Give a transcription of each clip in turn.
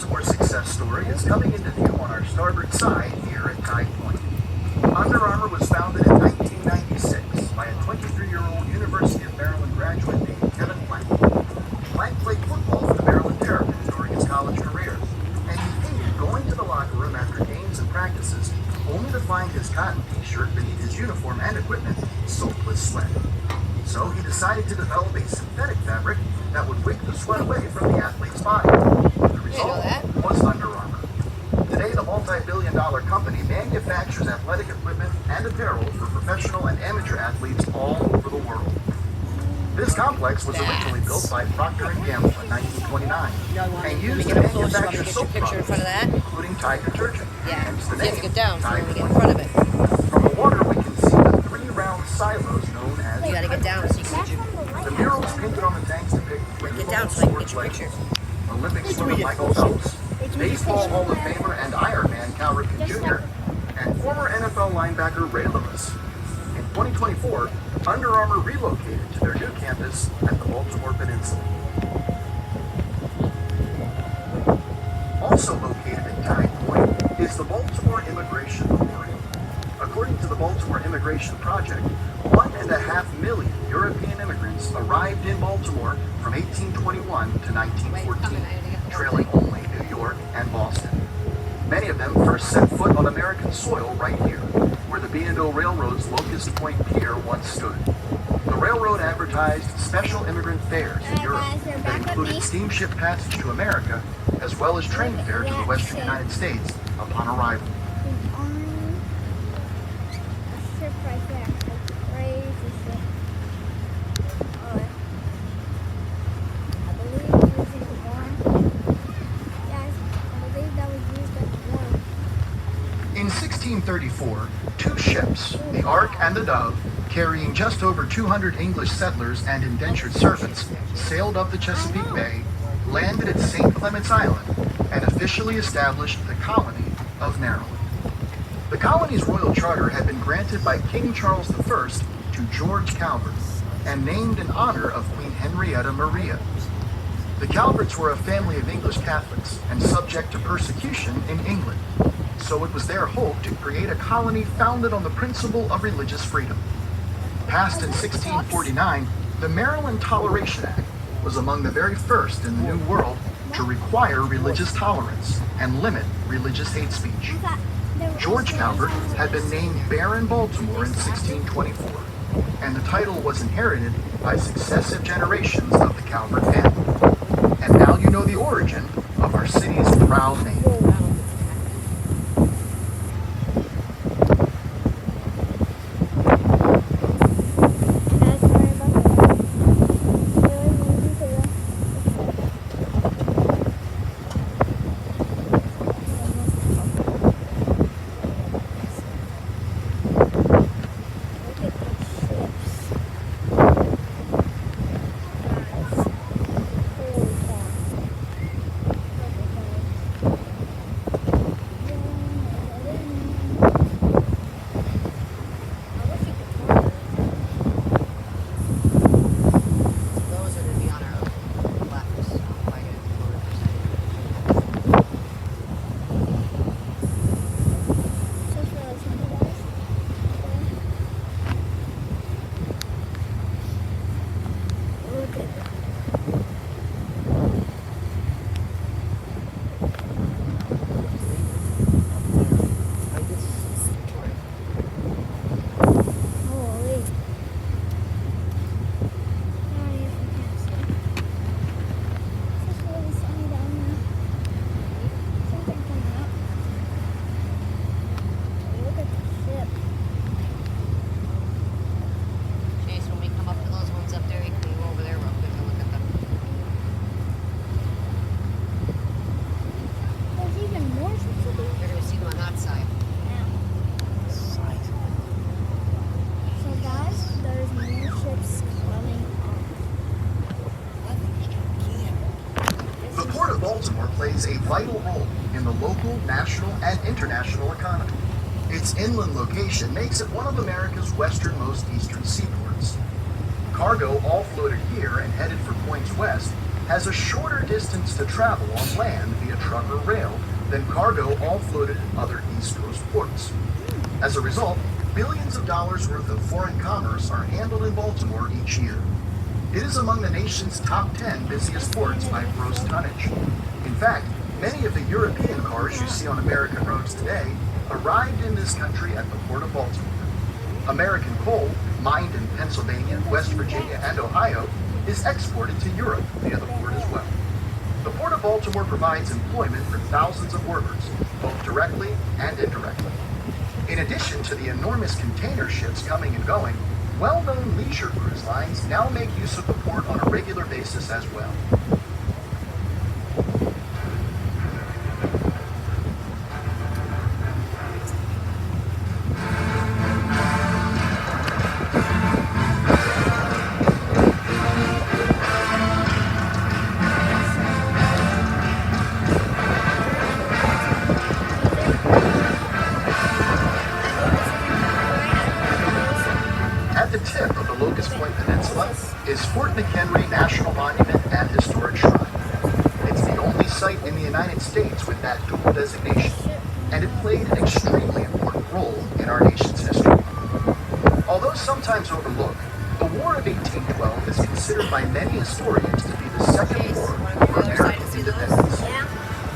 Baltimore success story is coming into view on our starboard side here at Tide Point. Under Armour was founded in 1996 by a 23-year-old University of Maryland graduate named Kevin Plank. Plank played football for the Maryland Terrapins during his college career, and he hated going to the locker room after games and practices only to find his cotton t-shirt beneath his uniform and equipment soaked with sweat. So he decided to develop a synthetic fabric that would wick the sweat away from the athlete's body. The result was Under Armour. Today, the multi-billion-dollar company manufactures athletic equipment and apparel for professional and amateur athletes all over the world. This complex was originally built by Procter & Gamble in 1929 and used to manufacture soap products, including Tide detergent. Hence the name, you have to get down so Tide we get in front of it. From the water, we can see the 3 round silos known as You gotta get down so you can get your... The murals painted on the tanks depict Get down so I can get your picture. Olympic swimmer Michael Phelps, Baseball Hall of Famer and Ironman Cal Ripken Jr., and former NFL linebacker Ray Lewis. In 2024, Under Armour relocated to their new campus at the Baltimore Peninsula. Also located at Tide Point is the Baltimore Immigration Memorial. According to the Baltimore Immigration Project, 1.5 million European immigrants arrived in Baltimore from 1821 to 1914, trailing only New York and Boston. Many of them first set foot on American soil right here, where the B&O Railroad's Locust Point Pier once stood. The railroad advertised special immigrant fares in Europe that included steamship passage to America, as well as train fare to the western United States upon arrival. In 1634, 2 ships, the Ark and the Dove, carrying just over 200 English settlers and indentured servants, sailed up the Chesapeake Bay, landed at St. Clement's Island, and officially established the colony of Maryland. The colony's royal charter had been granted by King Charles I to George Calvert, and named in honor of Queen Henrietta Maria. The Calverts were a family of English Catholics and subject to persecution in England, so it was their hope to create a colony founded on the principle of religious freedom. Passed in 1649, the Maryland Toleration Act was among the very first in the New World to require religious tolerance and limit religious hate speech. George Calvert had been named Baron Baltimore in 1624, and the title was inherited by successive generations of the Calvert family. And now you know the origin of our city's proud name. Baltimore plays a vital role in the local, national, and international economy. Its inland location makes it one of America's westernmost eastern seaports. Cargo offloaded here and headed for points west has a shorter distance to travel on land via truck or rail than cargo offloaded in other East Coast ports. As a result, billions of dollars worth of foreign commerce are handled in Baltimore each year. It is among the nation's top 10 busiest ports by gross tonnage. In fact, many of the European cars you see on American roads today arrived in this country at the Port of Baltimore. American coal, mined in Pennsylvania, West Virginia, and Ohio, is exported to Europe via the port as well. The Port of Baltimore provides employment for thousands of workers, both directly and indirectly. In addition to the enormous container ships coming and going, well-known leisure cruise lines now make use of the port on a regular basis as well. At the tip of the Locust Point Peninsula is Fort McHenry National Monument and Historic Shrine. It's the only site in the United States with that dual designation, and it played an extremely important role in our nation's history. Although sometimes overlooked, the War of 1812 is considered by many historians to be the second war for American independence.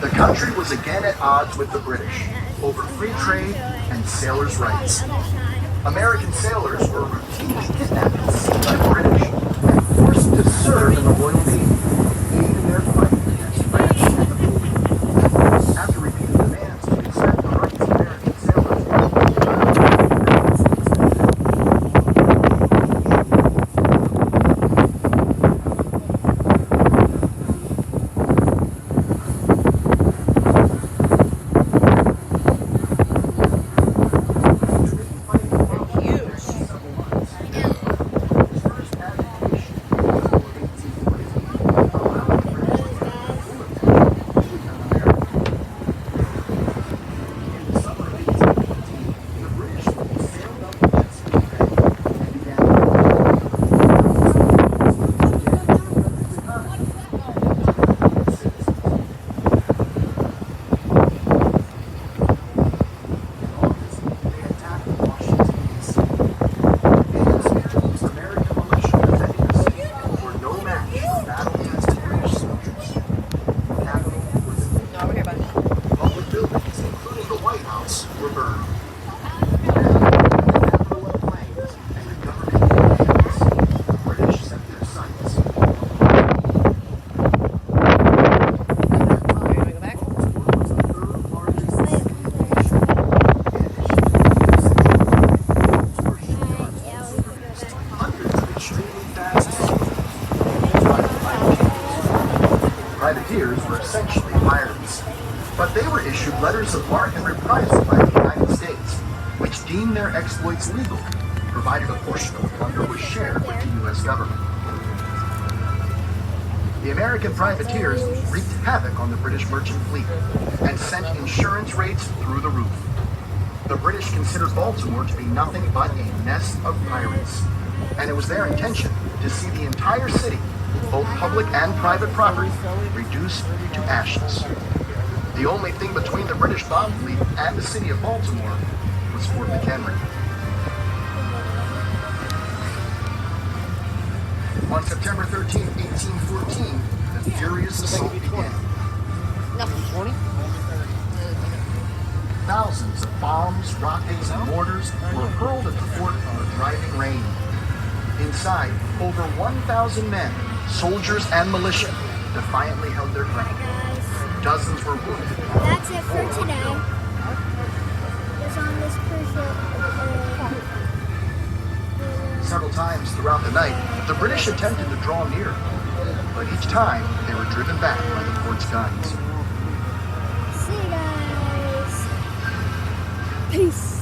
The country was again at odds with the British over free trade and sailors' rights. American sailors were routinely kidnapped at sea by the British and forced to serve in the Royal Navy, aid in their fight against France and Napoleon. After repeated demands to accept the rights of American sailors, were burned. The British set their sights. Hundreds of extremely fast privateers were essentially pirates, but they were issued letters of marque and reprisal by the United States, which deemed their exploits legal, provided a portion of the plunder was shared with the U.S. government. The American privateers wreaked havoc on the British merchant fleet and sent insurance rates through the roof. The British considered Baltimore to be nothing but a nest of pirates, and it was their intention to see the entire city, both public and private property, reduced to ashes. The only thing between the British bomb fleet and the city of Baltimore was Fort McHenry. On September 13, 1814, the furious assault began. Thousands of bombs, rockets, and mortars were hurled at the fort in the driving rain. Inside, over 1,000 men, soldiers and militia, defiantly held their ground. Dozens were wounded. That's it for today. It's on this crucial. Several times throughout the night, the British attempted to draw near, but each time they were driven back by the fort's guns. See you guys. Peace.